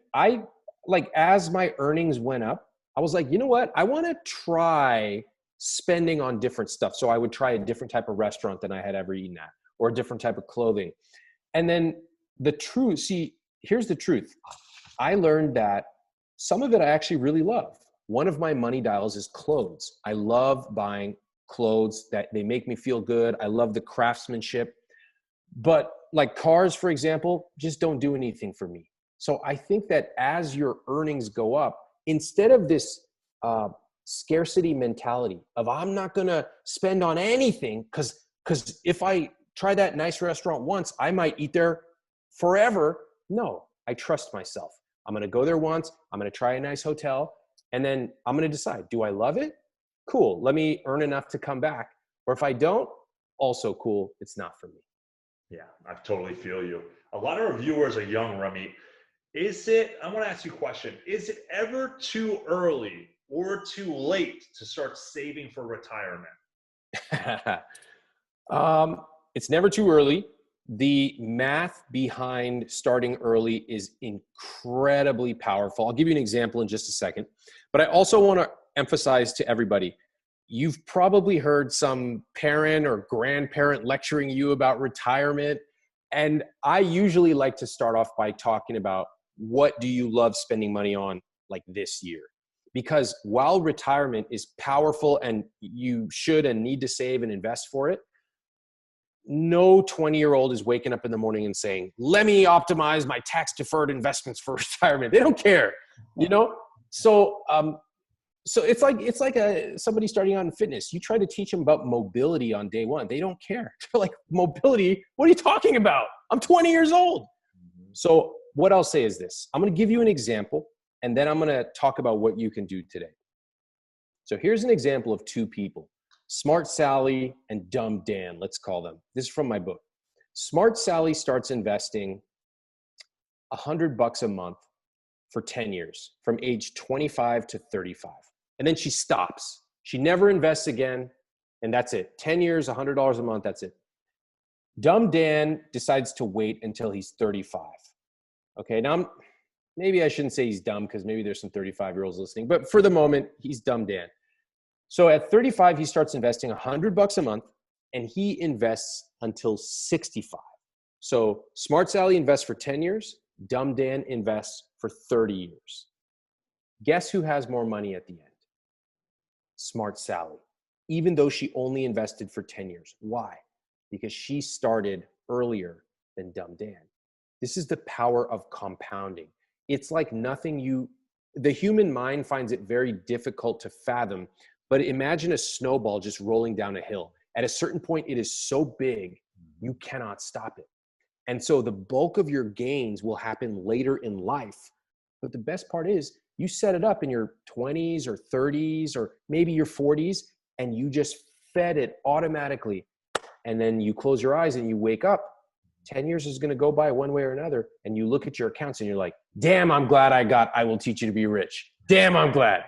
as my earnings went up, I was like, you know what? I want to try spending on different stuff. So I would try a different type of restaurant than I had ever eaten at, or a different type of clothing. And then here's the truth. I learned that some of it I actually really love. One of my money dials is clothes. I love buying clothes that they make me feel good. I love the craftsmanship. But like cars, for example, just don't do anything for me. So I think that as your earnings go up, instead of this scarcity mentality of I'm not going to spend on anything because if I try that nice restaurant once, I might eat there forever. No, I trust myself. I'm going to go there once. I'm going to try a nice hotel. And then I'm going to decide, do I love it? Cool. Let me earn enough to come back. Or if I don't, also cool. It's not for me. Yeah, I totally feel you. A lot of our viewers are young, Ramit. I want to ask you a question. Is it ever too early or too late to start saving for retirement? It's never too early. The math behind starting early is incredibly powerful. I'll give you an example in just a second. But I also want to emphasize to everybody, you've probably heard some parent or grandparent lecturing you about retirement. And I usually like to start off by talking about, what do you love spending money on like this year? Because while retirement is powerful and you should and need to save and invest for it, no 20-year-old is waking up in the morning and saying, let me optimize my tax-deferred investments for retirement. They don't care, you know? So it's like somebody starting out in fitness. You try to teach them about mobility on day one. They don't care. They're like, mobility? What are you talking about? I'm 20 years old. So what I'll say is this. I'm going to give you an example, and then I'm going to talk about what you can do today. So here's an example of two people, Smart Sally and Dumb Dan, let's call them. This is from my book. Smart Sally starts investing $100 a month for 10 years, from age 25 to 35. And then she stops. She never invests again, and that's it. 10 years, $100 a month, that's it. Dumb Dan decides to wait until he's 35. Okay, now maybe I shouldn't say he's dumb because maybe there's some 35-year-olds listening, but for the moment, he's Dumb Dan. So at 35, he starts investing $100 a month, and he invests until 65. So Smart Sally invests for 10 years. Dumb Dan invests for 30 years. Guess who has more money at the end? Smart Sally, even though she only invested for 10 years. Why? Because she started earlier than Dumb Dan. This is the power of compounding. It's like nothing the human mind finds it very difficult to fathom, but imagine a snowball just rolling down a hill. At a certain point, it is so big, you cannot stop it. And so the bulk of your gains will happen later in life. But the best part is you set it up in your 20s or 30s or maybe your 40s, and you just fed it automatically. And then you close your eyes and you wake up. 10 years is going to go by one way or another. And you look at your accounts and you're like, damn, I'm glad I will teach you to be rich. Damn, I'm glad.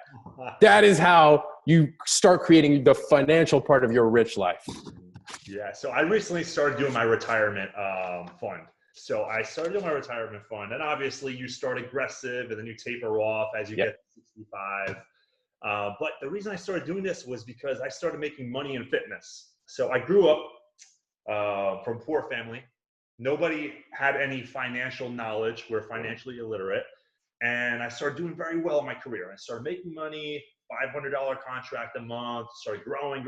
That is how you start creating the financial part of your rich life. Yeah. So I recently started doing my retirement fund. So I started doing my retirement fund, and obviously you start aggressive and then you taper off as you get to 65. But the reason I started doing this was because I started making money in fitness. So I grew up from a poor family. Nobody had any financial knowledge. We're financially illiterate. And I started doing very well in my career. I started making money, $500 contract a month, started growing.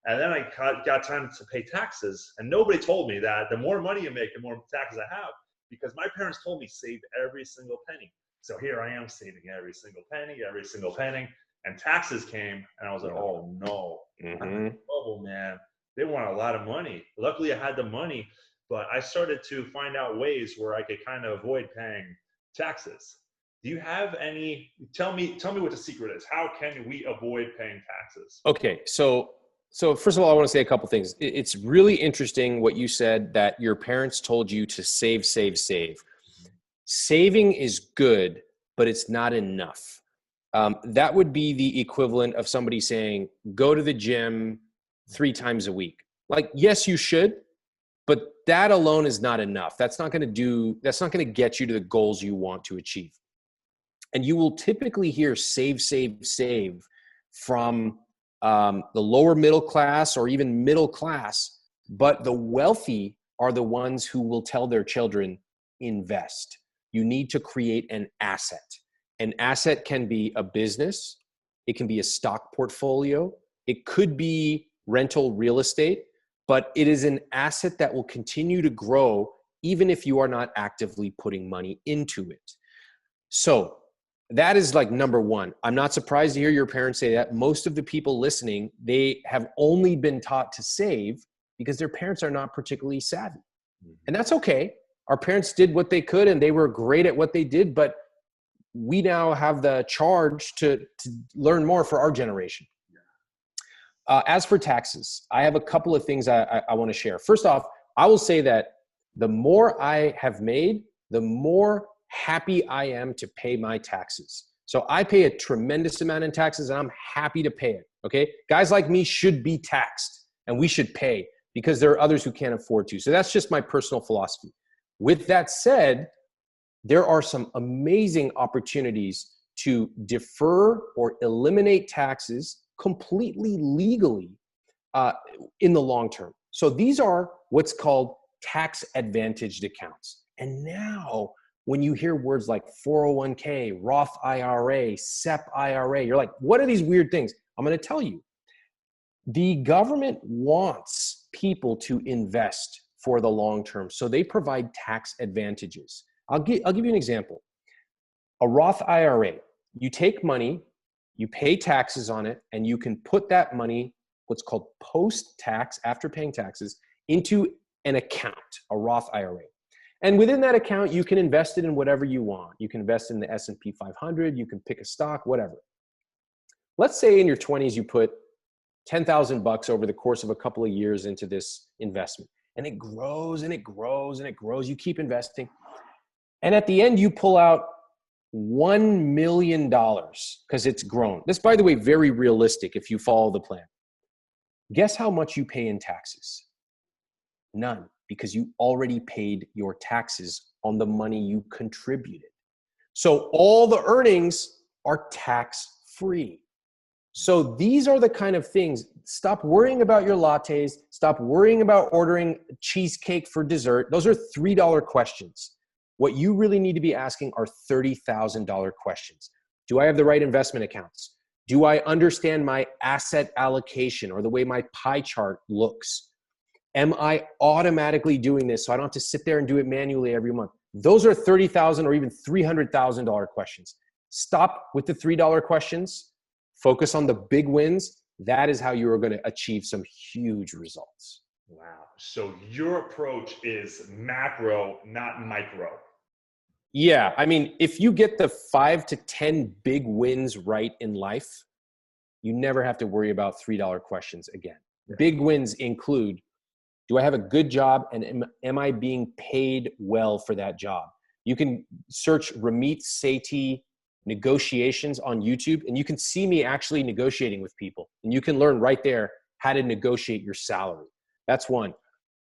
And then I got time to pay taxes. And nobody told me that the more money you make, the more taxes I have, because my parents told me save every single penny. So here I am saving every single penny. And taxes came, and I was like, oh no, I'm in trouble, man. They want a lot of money. Luckily, I had the money, but I started to find out ways where I could kind of avoid paying taxes. Do you have any? Tell me what the secret is. How can we avoid paying taxes? Okay, so first of all, I want to say a couple things. It's really interesting what you said, that your parents told you to save. Saving is good, but it's not enough. That would be the equivalent of somebody saying, go to the gym 3 times a week. Like, yes, you should, but that alone is not enough. That's not going to get you to the goals you want to achieve. And you will typically hear save from the lower middle class or even middle class, but the wealthy are the ones who will tell their children, invest. You need to create an asset. An asset can be a business. It can be a stock portfolio. It could be rental real estate, but it is an asset that will continue to grow even if you are not actively putting money into it. So that is like number one. I'm not surprised to hear your parents say that. Most of the people listening, they have only been taught to save because their parents are not particularly savvy. And that's okay. Our parents did what they could and they were great at what they did, but we now have the charge to learn more for our generation. As for taxes, I have a couple of things I want to share. First off, I will say that the more I have made, the more happy I am to pay my taxes. So I pay a tremendous amount in taxes and I'm happy to pay it. Okay. Guys like me should be taxed and we should pay because there are others who can't afford to. So that's just my personal philosophy. With that said, there are some amazing opportunities to defer or eliminate taxes completely legally in the long term. So these are what's called tax advantaged accounts. And now when you hear words like 401k, Roth IRA, SEP IRA, you're like, what are these weird things? I'm going to tell you. The government wants people to invest for the long term. So they provide tax advantages. I'll give you an example. A Roth IRA, you take money, you pay taxes on it, and you can put that money, what's called post-tax, after paying taxes, into an account, a Roth IRA. And within that account, you can invest it in whatever you want. You can invest in the S&P 500, you can pick a stock, whatever. Let's say in your 20s, you put $10,000 over the course of a couple of years into this investment. And it grows and it grows and it grows. You keep investing. And at the end, you pull out $1 million because it's grown. This, by the way, very realistic if you follow the plan. Guess how much you pay in taxes? None, because you already paid your taxes on the money you contributed. So all the earnings are tax-free. So these are the kind of things. Stop worrying about your lattes. Stop worrying about ordering cheesecake for dessert. Those are $3 questions. What you really need to be asking are $30,000 questions. Do I have the right investment accounts? Do I understand my asset allocation or the way my pie chart looks? Am I automatically doing this so I don't have to sit there and do it manually every month? Those are $30,000 or even $300,000 questions. Stop with the $3 questions. Focus on the big wins. That is how you are going to achieve some huge results. Wow. So your approach is macro, not micro. Yeah. I mean, if you get the 5 to 10 big wins right in life, you never have to worry about $3 questions again. Yeah. Big wins include, do I have a good job and am I being paid well for that job? You can search Ramit Sethi negotiations on YouTube and you can see me actually negotiating with people and you can learn right there how to negotiate your salary. That's one.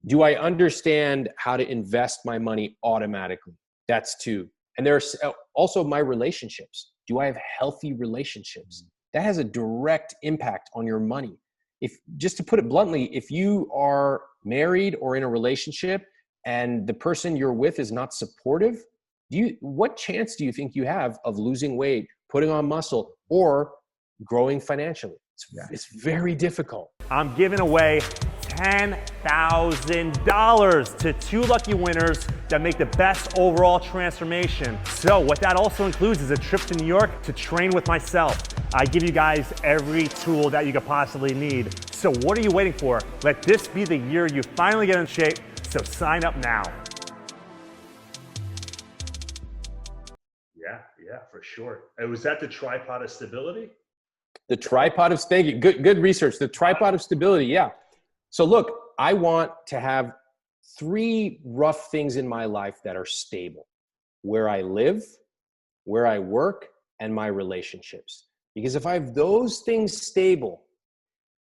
Do I understand how to invest my money automatically? That's 2. And there's also my relationships. Do I have healthy relationships? That has a direct impact on your money. If, just to put it bluntly, if you are married or in a relationship and the person you're with is not supportive, what chance do you think you have of losing weight, putting on muscle, or growing financially? It's very difficult. I'm giving away $10,000 to 2 lucky winners that make the best overall transformation. So what that also includes is a trip to New York to train with myself. I give you guys every tool that you could possibly need. So what are you waiting for? Let this be the year you finally get in shape, so sign up now. Yeah, for sure. Was that the tripod of stability? The tripod of, thank you. Good research. The tripod of stability. Yeah. So look, I want to have 3 rough things in my life that are stable: where I live, where I work, and my relationships. Because if I have those things stable,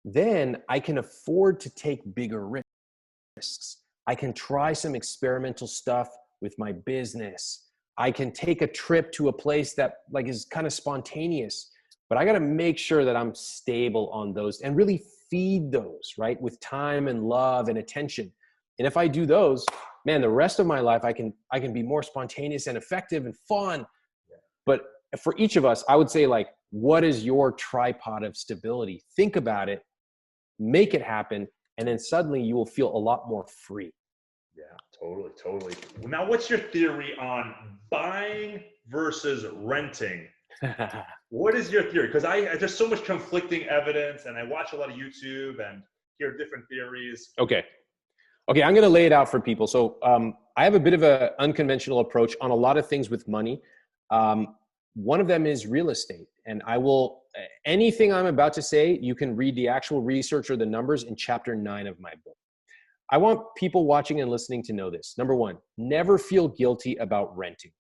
then I can afford to take bigger risks. I can try some experimental stuff with my business. I can take a trip to a place that is kind of spontaneous, but I got to make sure that I'm stable on those and really feed those, right? With time and love and attention. And if I do those, man, the rest of my life, I can be more spontaneous and effective and fun. But for each of us, I would say, what is your tripod of stability? Think about it, make it happen, and then suddenly you will feel a lot more free. Yeah, totally. Now, what's your theory on buying versus renting? What is your theory? Because there's so much conflicting evidence, and I watch a lot of YouTube and hear different theories. Okay, I'm going to lay it out for people. So I have a bit of an unconventional approach on a lot of things with money. One of them is real estate. And anything I'm about to say, you can read the actual research or the numbers in chapter 9 of my book. I want people watching and listening to know this. Number 1, never feel guilty about renting.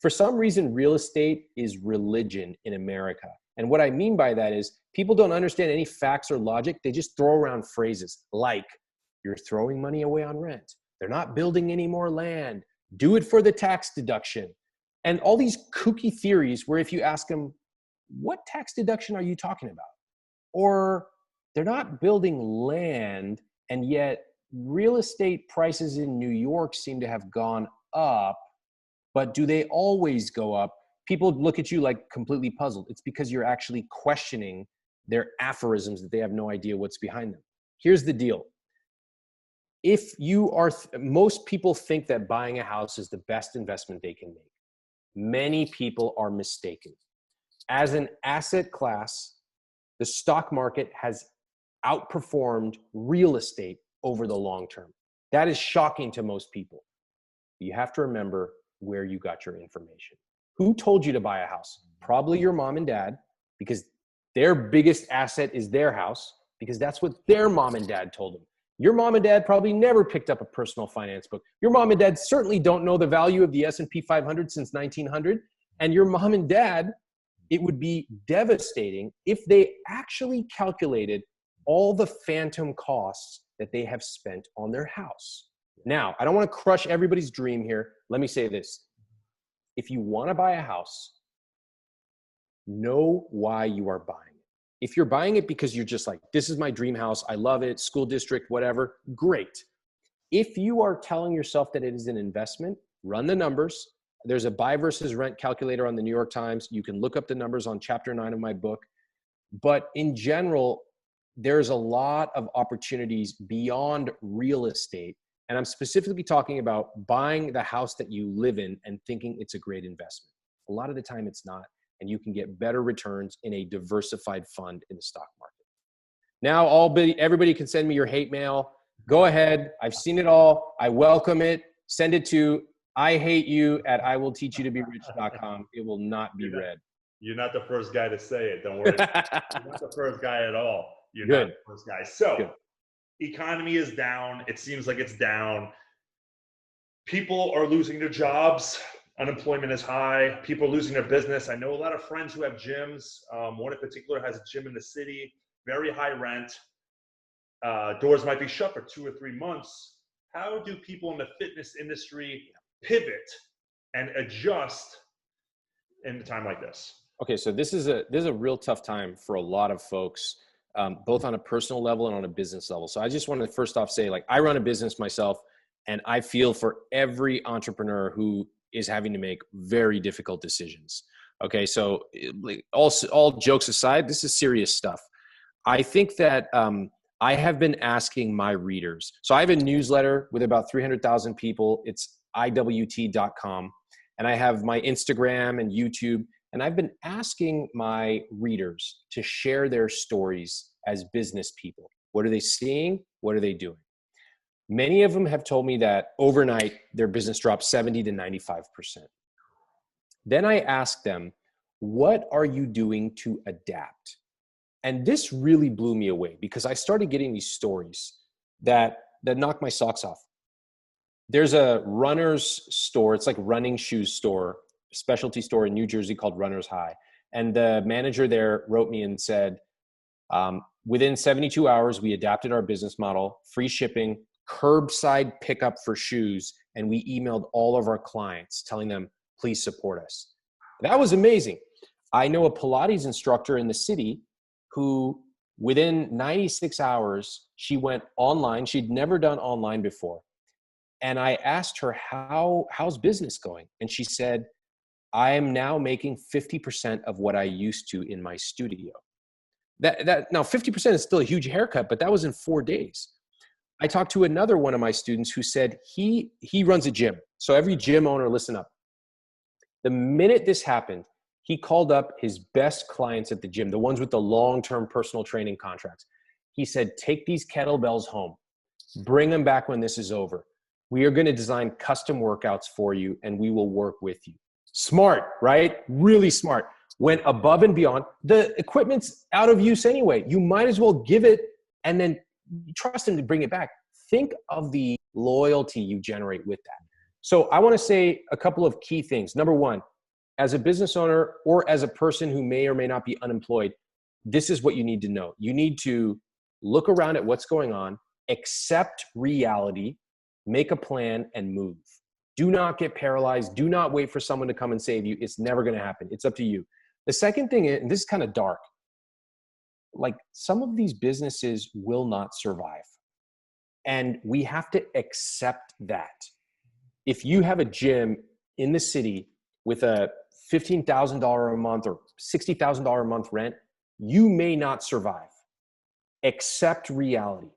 For some reason, real estate is religion in America. And what I mean by that is people don't understand any facts or logic. They just throw around phrases like, you're throwing money away on rent. They're not building any more land. Do it for the tax deduction. And all these kooky theories where if you ask them, what tax deduction are you talking about? Or they're not building land, and yet real estate prices in New York seem to have gone up. But do they always go up? People look at you like completely puzzled. It's because you're actually questioning their aphorisms that they have no idea what's behind them. Here's the deal. Most people think that buying a house is the best investment they can make. Many people are mistaken. As an asset class, the stock market has outperformed real estate over the long term. That is shocking to most people. You have to remember where you got your information. Who told you to buy a house? Probably your mom and dad, because their biggest asset is their house, because that's what their mom and dad told them. Your mom and dad probably never picked up a personal finance book. Your mom and dad certainly don't know the value of the S&P 500 since 1900. And your mom and dad, it would be devastating if they actually calculated all the phantom costs that they have spent on their house. Now, I don't want to crush everybody's dream here. Let me say this. If you want to buy a house, know why you are buying it. If you're buying it because you're just like, this is my dream house, I love it, school district, whatever, great. If you are telling yourself that it is an investment, run the numbers. There's a buy versus rent calculator on the New York Times. You can look up the numbers on chapter 9 of my book. But in general, there's a lot of opportunities beyond real estate. And I'm specifically talking about buying the house that you live in and thinking it's a great investment. A lot of the time it's not. And you can get better returns in a diversified fund in the stock market. Now, everybody can send me your hate mail. Go ahead. I've seen it all. I welcome it. Send it to ihateyou@iwillteachyoutoberich.com. It will not be read. You're not the first guy to say it. Don't worry. You're not the first guy at all. You're not the first guy. So, economy is down. It seems like it's down. People are losing their jobs. Unemployment is high. People are losing their business. I know a lot of friends who have gyms. One in particular has a gym in the city, very high rent. Doors might be shut for 2 or 3 months. How do people in the fitness industry pivot and adjust in a time like this? Okay, so this is a real tough time for a lot of folks, both on a personal level and on a business level. So I just want to first off say, I run a business myself, and I feel for every entrepreneur who is having to make very difficult decisions. Okay, so all jokes aside, this is serious stuff. I think that I have been asking my readers. So I have a newsletter with about 300,000 people. It's iwt.com. And I have my Instagram and YouTube. And I've been asking my readers to share their stories as business people. What are they seeing? What are they doing? Many of them have told me that overnight, their business dropped 70 to 95%. Then I asked them, what are you doing to adapt? And this really blew me away because I started getting these stories that knocked my socks off. There's a runner's store. It's like running shoes store, specialty store in New Jersey called Runner's High. And the manager there wrote me and said, within 72 hours, we adapted our business model, free shipping, curbside pickup for shoes. And we emailed all of our clients telling them, please support us. That was amazing. I know a Pilates instructor in the city who within 96 hours, she went online. She'd never done online before. And I asked her, how's business going? And she said, I am now making 50% of what I used to in my studio. Now 50% is still a huge haircut, but that was in 4 days. I talked to another one of my students who said he runs a gym. So every gym owner, listen up. The minute this happened, he called up his best clients at the gym, the ones with the long-term personal training contracts. He said, take these kettlebells home, bring them back when this is over. We are going to design custom workouts for you and we will work with you. Smart, right? Really smart. Went above and beyond. The equipment's out of use anyway. You might as well give it and then trust him to bring it back. Think of the loyalty you generate with that. So I want to say a couple of key things. Number one, as a business owner or as a person who may or may not be unemployed, this is what you need to know. You need to look around at what's going on, accept reality, make a plan, and move. Do not get paralyzed. Do not wait for someone to come and save you. It's never going to happen. It's up to you. The second thing, and this is kind of dark, like some of these businesses will not survive. And we have to accept that. If you have a gym in the city with a $15,000 a month or $60,000 a month rent, you may not survive. Accept reality.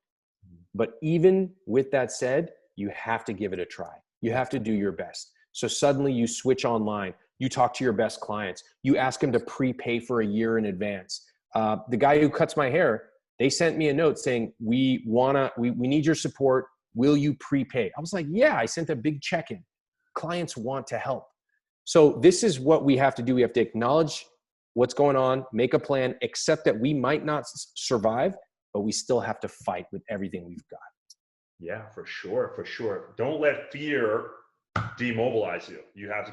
But even with that said, you have to give it a try. You have to do your best. So suddenly you switch online. You talk to your best clients. You ask them to prepay for a year in advance. The guy who cuts my hair, they sent me a note saying, we need your support. Will you prepay? I was like, yeah, I sent a big check in. Clients want to help. So this is what we have to do. We have to acknowledge what's going on, make a plan, accept that we might not survive, but we still have to fight with everything we've got. Yeah, for sure, for sure. Don't let fear demobilize you. You have to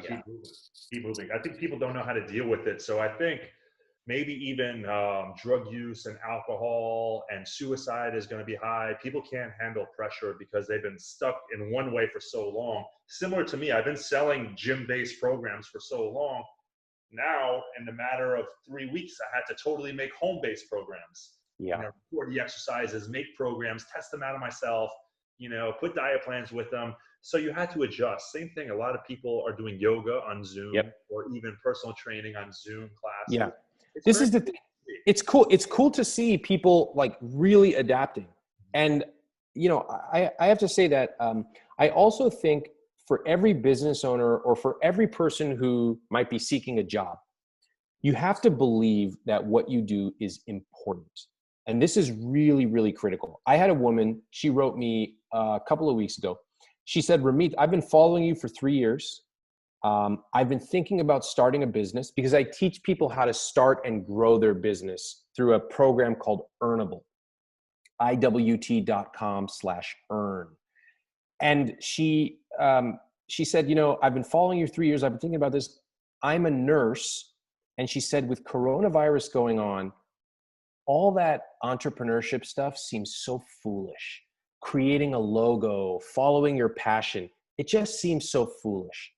keep moving. I think people don't know how to deal with it. So I think maybe even drug use and alcohol and suicide is going to be high. People can't handle pressure because they've been stuck in one way for so long. Similar to me, I've been selling gym-based programs for so long. Now, in the matter of 3 weeks, I had to totally make home-based programs. Yeah. Record the exercises, make programs, test them out of myself, put diet plans with them. So you had to adjust. Same thing. A lot of people are doing yoga on Zoom or even personal training on Zoom classes. Yeah. This is the thing. It's cool. It's cool to see people like really adapting. And, I have to say that I also think for every business owner or for every person who might be seeking a job, you have to believe that what you do is important. And this is really, really critical. I had a woman, she wrote me a couple of weeks ago. She said, Ramit, I've been following you for 3 years. I've been thinking about starting a business because I teach people how to start and grow their business through a program called Earnable, iwt.com/earn. And she said, I've been following you 3 years. I've been thinking about this. I'm a nurse. And she said, with coronavirus going on, all that entrepreneurship stuff seems so foolish. Creating a logo, following your passion, it just seems so foolish.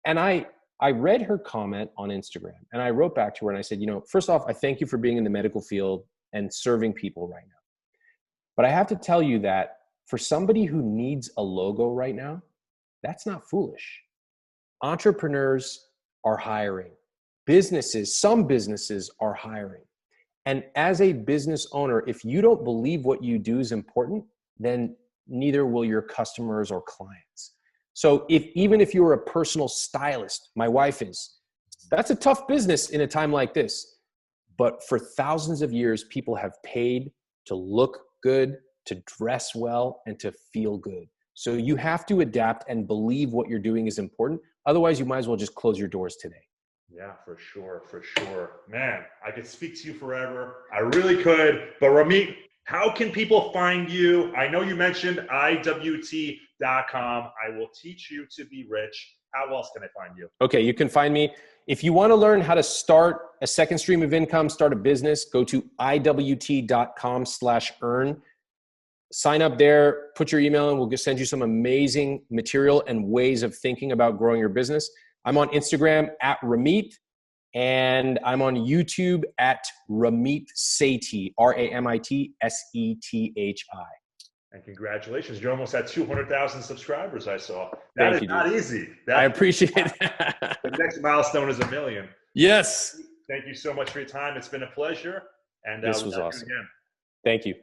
And I read her comment on Instagram and I wrote back to her and I said, first off, I thank you for being in the medical field and serving people right now. But I have to tell you that for somebody who needs a logo right now, that's not foolish. Entrepreneurs are hiring. Some businesses are hiring. And as a business owner, if you don't believe what you do is important, then neither will your customers or clients. So even if you're a personal stylist, my wife is, that's a tough business in a time like this. But for thousands of years, people have paid to look good, to dress well, and to feel good. So you have to adapt and believe what you're doing is important. Otherwise, you might as well just close your doors today. Yeah, for sure. Man, I could speak to you forever. I really could. But Ramit, how can people find you? I know you mentioned IWT.com. I will teach you to be rich. How else can I find you? Okay, you can find me. If you want to learn how to start a second stream of income, start a business, go to IWT.com/earn. Sign up there, put your email in. We'll just send you some amazing material and ways of thinking about growing your business. I'm on Instagram at Ramit, and I'm on YouTube at Ramit Sethi, RAMIT SETHI. And congratulations, you're almost at 200,000 subscribers, I saw. That is not easy. I appreciate that. The next milestone is 1 million. Yes. Thank you so much for your time. It's been a pleasure. And this was awesome. Thank you.